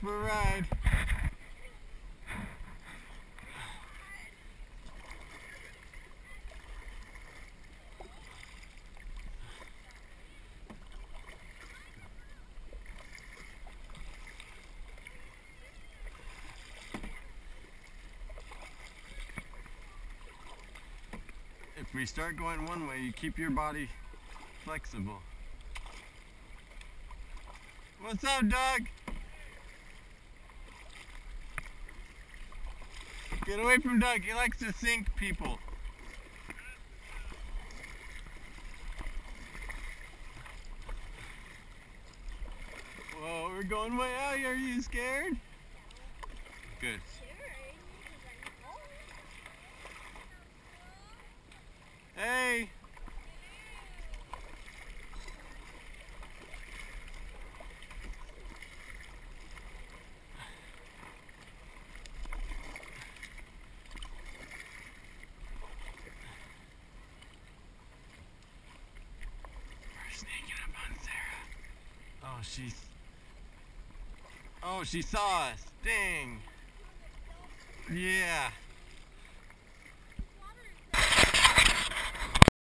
for a ride. If we start going one way, you keep your body flexible. What's up, Doug? Get away from Doug. He likes to sink people. Whoa, we're going way out. Are you scared? Good. Hey! We're sneaking up on Sarah. Oh, she saw us. Dang. Yeah.